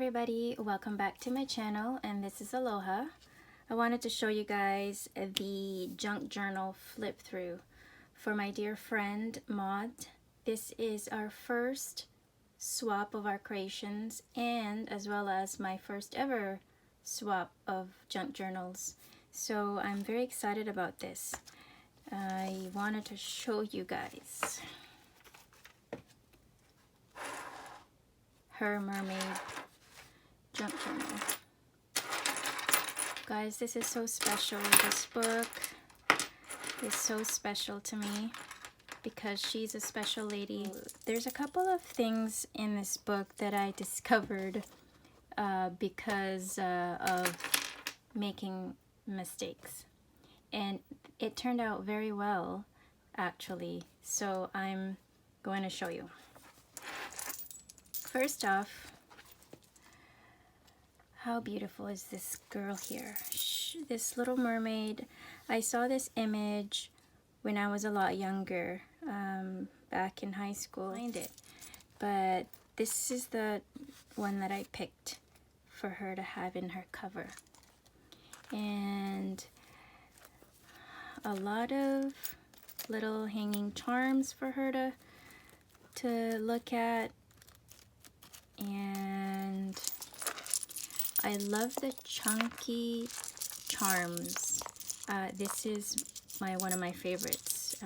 everybody, welcome back to my channel, and this is Aloha. I wanted to show you guys the junk journal flip through for my dear friend Maud. This is our first swap of our creations, and as well as my first ever swap of junk journals. So I'm very excited about this. I wanted to show you guys her Mermaid junk journal. Guys, this is so special. This book is so special to me because she's a special lady. There's a couple of things in this book that I discovered because of making mistakes, and it turned out very well actually, so I'm going to show you. First off, how beautiful is this girl here? This little mermaid. I saw this image when I was a lot younger, back in high school. Find it, but this is the one that I picked for her to have in her cover, and a lot of little hanging charms for her to look at. And I love the chunky charms. This is one of my favorites.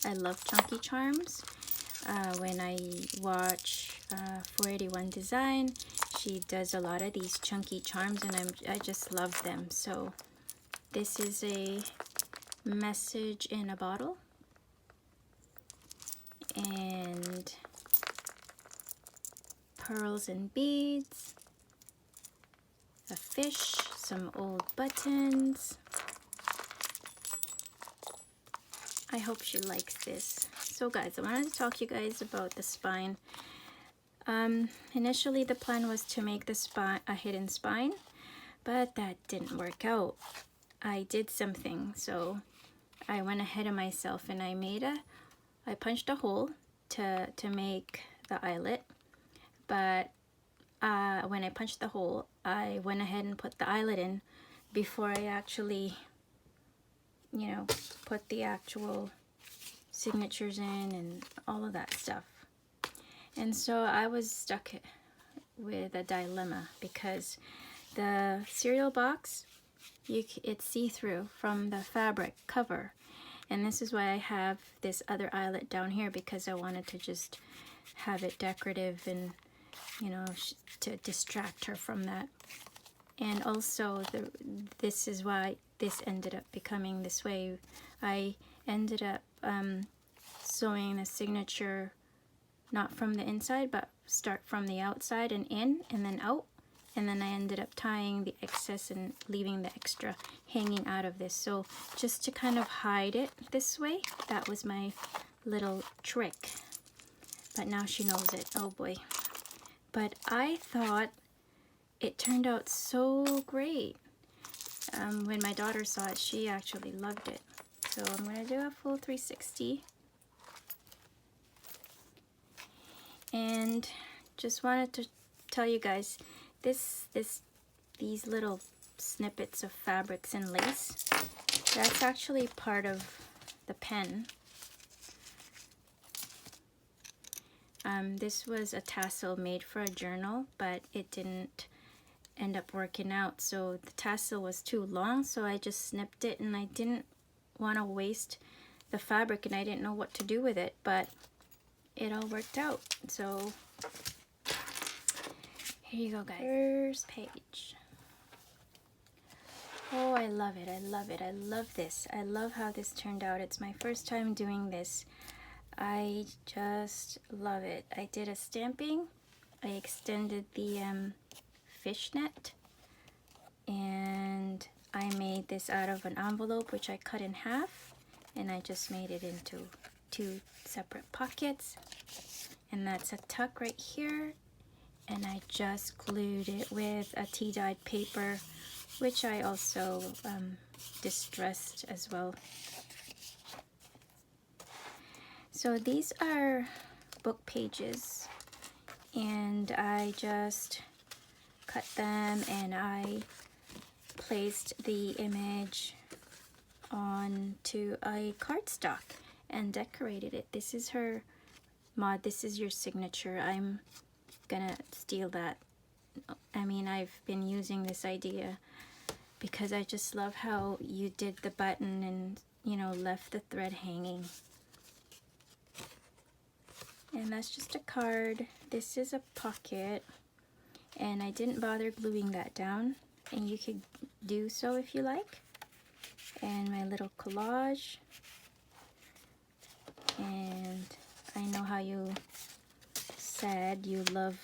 I love chunky charms. When I watch 481 Design, she does a lot of these chunky charms, and I just love them. So this is a message in a bottle, and pearls and beads, a fish, some old buttons. I hope she likes this. So guys, I wanted to talk to you guys about the spine. Initially the plan was to make the spine a hidden spine, but that didn't work out. I did something, so I went ahead of myself, and I punched a hole to make the eyelet. But when I punched the hole, I went ahead and put the eyelet in before I actually, put the actual signatures in and all of that stuff. And so I was stuck with a dilemma because the cereal box, it's see-through from the fabric cover. And this is why I have this other eyelet down here, because I wanted to just have it decorative and to distract her from that. And also this is why this ended up becoming this way. I ended up sewing the signature not from the inside, but start from the outside and in and then out, and then I ended up tying the excess and leaving the extra hanging out of this. So just to kind of hide it this way, that was my little trick. But now she knows it. Oh boy. But I thought it turned out so great. When my daughter saw it, she actually loved it. So I'm going to do a full 360. And just wanted to tell you guys, these little snippets of fabrics and lace, that's actually part of the pen. This was a tassel made for a journal, but it didn't end up working out. So the tassel was too long, so I just snipped it, and I didn't want to waste the fabric, and I didn't know what to do with it, but it all worked out. So here you go, guys. First page. Oh, I love it. I love it. I love this. I love how this turned out. It's my first time doing this. I just love it. I did a stamping. I extended the fishnet, and I made this out of an envelope which I cut in half, and I just made it into 2 separate pockets, and that's a tuck right here, and I just glued it with a tea-dyed paper, which I also distressed as well. So these are book pages, and I just cut them and I placed the image onto a cardstock and decorated it. This is her, Maud, this is your signature. I'm gonna steal that. I mean, I've been using this idea because I just love how you did the button and, you know, left the thread hanging. And that's just a card. This is a pocket, and I didn't bother gluing that down, and you could do so if you like. And my little collage, and I know how you said you love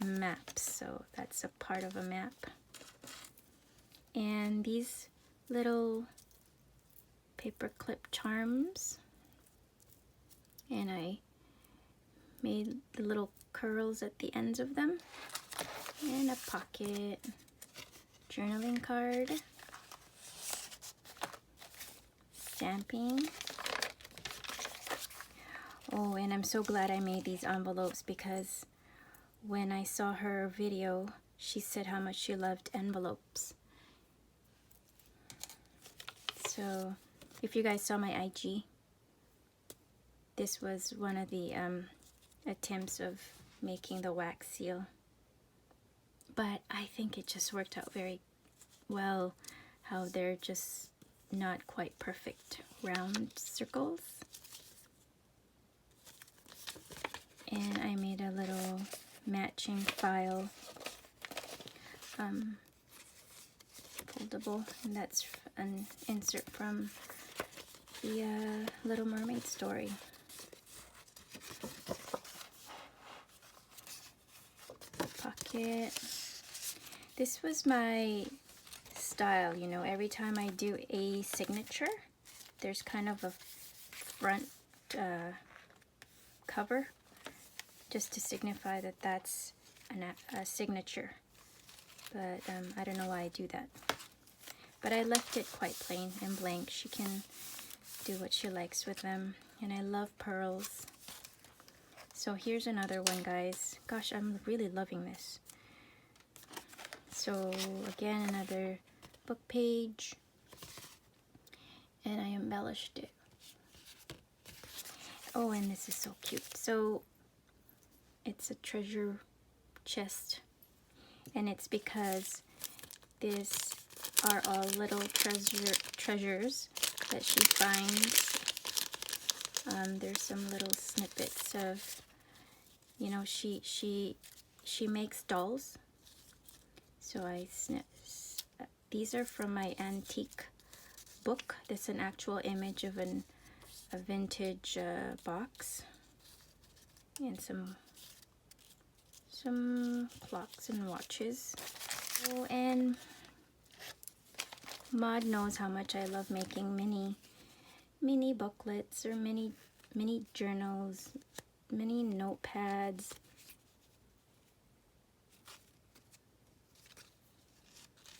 maps, so that's a part of a map. And these little paper clip charms, and I made the little curls at the ends of them, and a pocket, journaling card, stamping. Oh, and I'm so glad I made these envelopes because when I saw her video, she said how much she loved envelopes. So if you guys saw my IG, this was one of the attempts of making the wax seal, but I think it just worked out very well, how they're just not quite perfect round circles. And I made a little matching file, foldable, and that's an insert from the Little Mermaid story. Pocket. This was my style, you know, every time I do a signature, there's kind of a front cover, just to signify that that's a signature. But I don't know why I do that. But I left it quite plain and blank. She can do what she likes with them. And I love pearls. So here's another one, guys. Gosh, I'm really loving this. So again, another book page. And I embellished it. Oh, and this is so cute. So it's a treasure chest. And it's because these are all little treasures that she finds. There's some little snippets of, you know, she makes dolls. So these are from my antique book. This is an actual image of a vintage box, and some clocks and watches. Oh, and Maud knows how much I love making mini booklets or mini journals, mini notepads.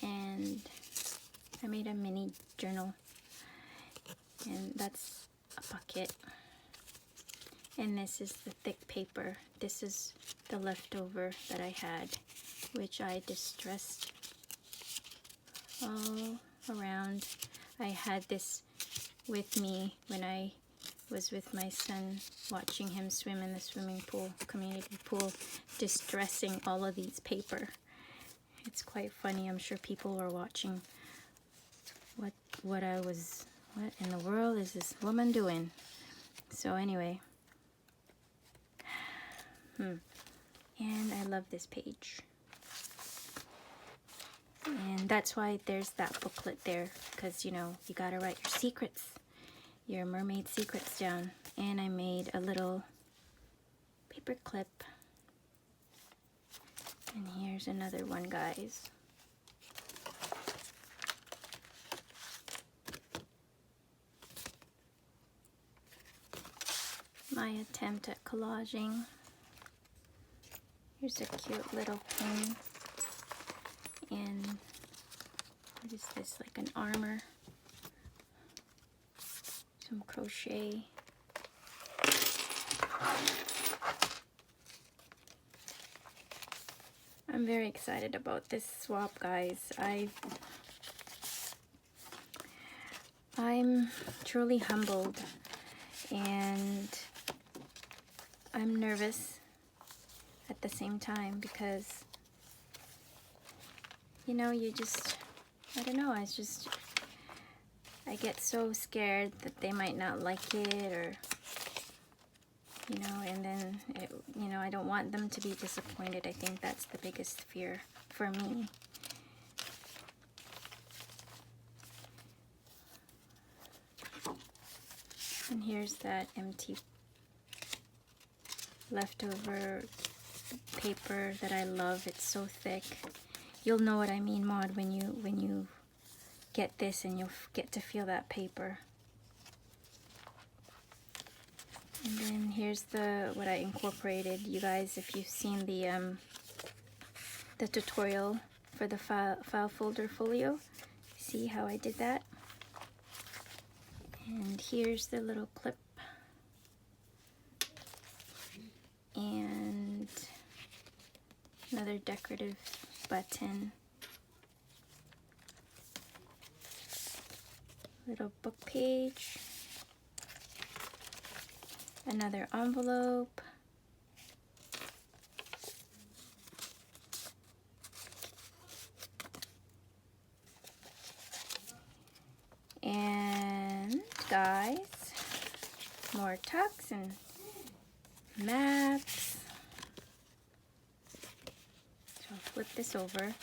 And I made a mini journal, and that's a bucket. And this is the thick paper. This is the leftover that I had, which I distressed all around. I had this with me when I was with my son, watching him swim in the swimming pool, community pool, distressing all of these paper. It's quite funny. I'm sure people were watching what in the world is this woman doing? So anyway, and I love this page. And that's why there's that booklet there, because, you know, you gotta write your secrets, your mermaid secrets down. And I made a little paper clip. And here's another one, guys. My attempt at collaging. Here's a cute little pin. And what is this, like an armor? Some crochet. I'm very excited about this swap, guys. I'm truly humbled, and I'm nervous at the same time because, you know, I don't know, I get so scared that they might not like it, or, you know, and then, you know, I don't want them to be disappointed. I think that's the biggest fear for me. And here's that empty leftover paper that I love. It's so thick. You'll know what I mean, Maud, when you get this and you'll get to feel that paper. And then here's what I incorporated. You guys, if you've seen the tutorial for the file folder folio, see how I did that? And here's the little clip. And another decorative button. Little book page. Another envelope. And guys, more tucks and maps. So I'll flip this over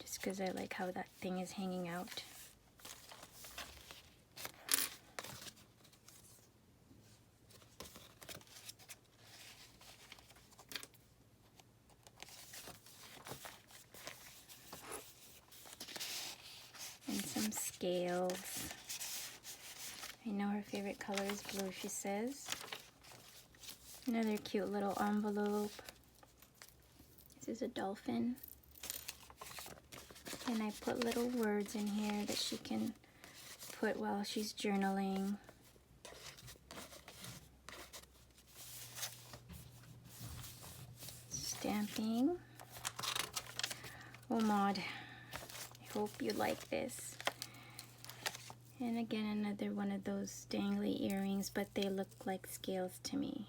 just because I like how that thing is hanging out. And some scales. I know her favorite color is blue, she says. Another cute little envelope. This is a dolphin. And I put little words in here that she can put while she's journaling. Stamping. Oh, Maud, I hope you like this. And again, another one of those dangly earrings, but they look like scales to me.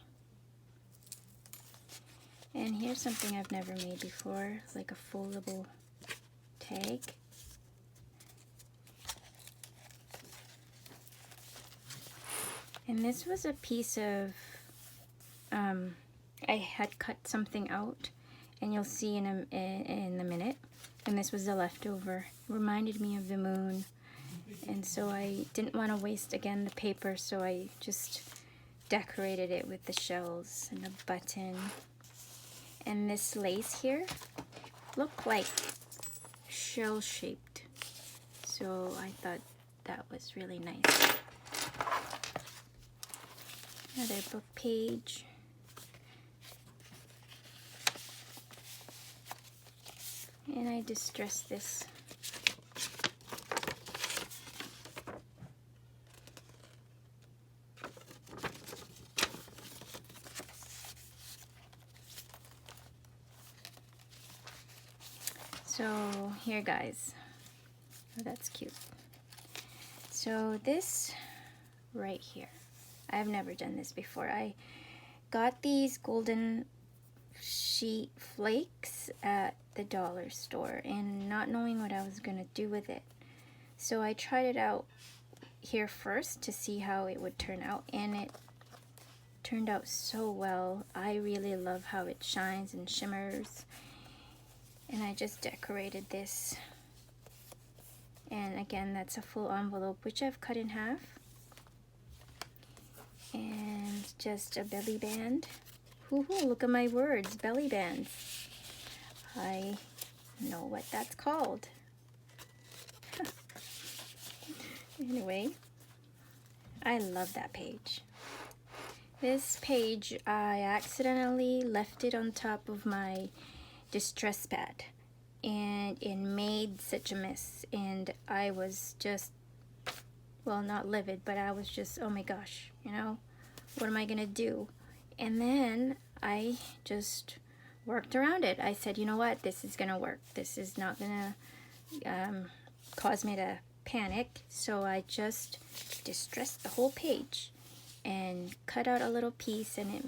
And here's something I've never made before, like a foldable tag. And this was a piece of, I had cut something out, and you'll see in a minute. And this was the leftover. It reminded me of the moon. And so I didn't want to waste, again, the paper, so I just decorated it with the shells and a button. And this lace here looked like shell-shaped. So I thought that was really nice. Another book page. And I distressed this. So here, guys. Oh, that's cute. So this right here, I've never done this before. I got these golden sheet flakes at the dollar store and not knowing what I was gonna do with it. So I tried it out here first to see how it would turn out, and it turned out so well. I really love how it shines and shimmers. And I just decorated this. And again, that's a full envelope, which I've cut in half. And just a belly band. Hoo-hoo, look at my words, belly bands. I know what that's called. Anyway, I love that page. This page, I accidentally left it on top of my distress pad, and it made such a mess, and I was just, well, not livid, but I was just, oh my gosh, you know, what am I gonna do? And then I just worked around it. I said, you know what, this is gonna work. This is not gonna cause me to panic. So I just distressed the whole page and cut out a little piece, and it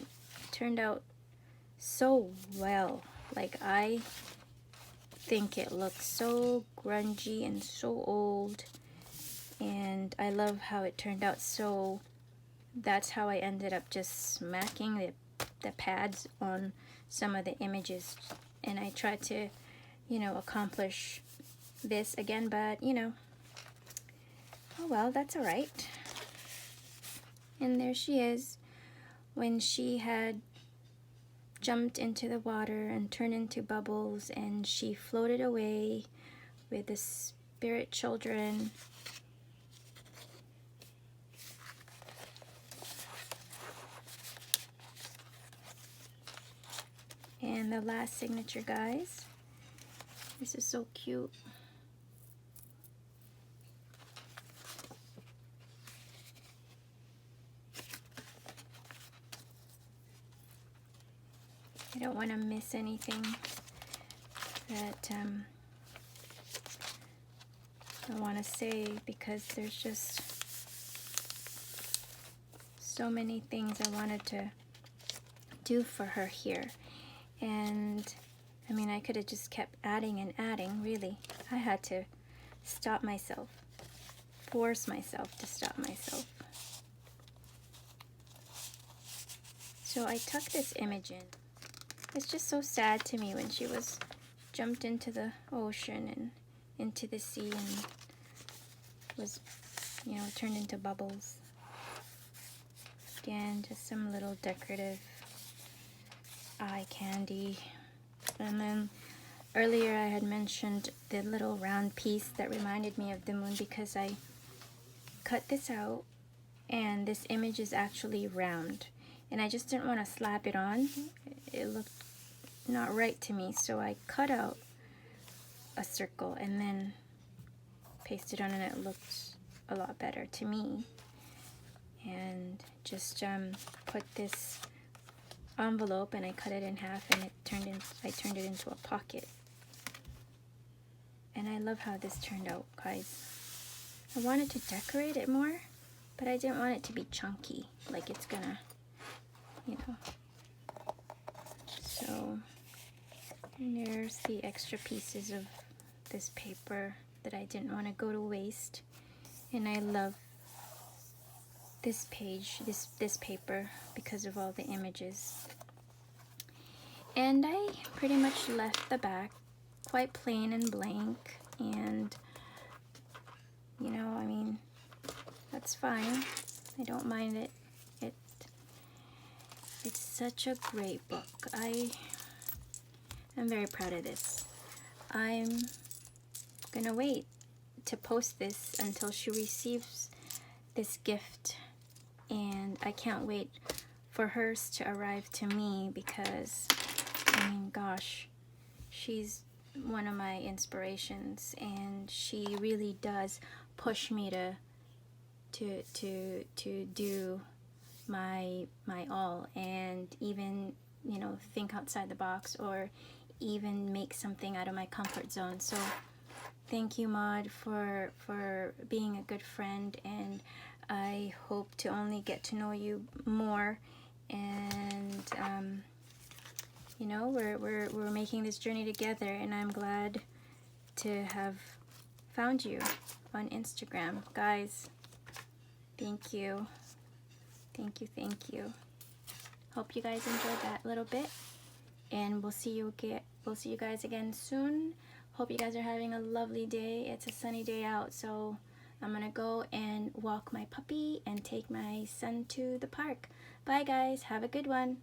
turned out so well. Like, I think it looks so grungy and so old, and I love how it turned out. So that's how I ended up just smacking the pads on some of the images, and I tried to, you know, accomplish this again, but you know, oh well, that's all right. And there she is when she had jumped into the water and turned into bubbles, and she floated away with the spirit children. And the last signature, guys. This is so cute. I don't want to miss anything that I want to say, because there's just so many things I wanted to do for her here. And I mean, I could have just kept adding and adding, really. I had to stop myself, force myself to stop myself. So I tucked this image in. It's just so sad to me when she was jumped into the ocean and into the sea and was, you know, turned into bubbles. Again, just some little decorative eye candy. And then earlier I had mentioned the little round piece that reminded me of the moon, because I cut this out and this image is actually round, and I just didn't want to slap it on. It looked not right to me, so I cut out a circle and then pasted on, and it looked a lot better to me. And just put this envelope, and I cut it in half, and I turned it into a pocket. And I love how this turned out, guys. I wanted to decorate it more, but I didn't want it to be chunky, like it's gonna, you know. So there's the extra pieces of this paper that I didn't want to go to waste. And I love this page, this paper, because of all the images. And I pretty much left the back quite plain and blank, and you know, I mean, that's fine. I don't mind it. It's such a great book. I'm very proud of this. I'm gonna wait to post this until she receives this gift, and I can't wait for hers to arrive to me, because I mean, gosh, she's one of my inspirations, and she really does push me to do my all, and even, you know, think outside the box, or even make something out of my comfort zone. So thank you, Maud, for being a good friend, and I hope to only get to know you more. And you know, we're making this journey together, and I'm glad to have found you on Instagram. Guys, thank you. Thank you. Hope you guys enjoyed that little bit, and we'll see you guys again soon. Hope you guys are having a lovely day. It's a sunny day out, so I'm gonna go and walk my puppy and take my son to the park. Bye guys, have a good one.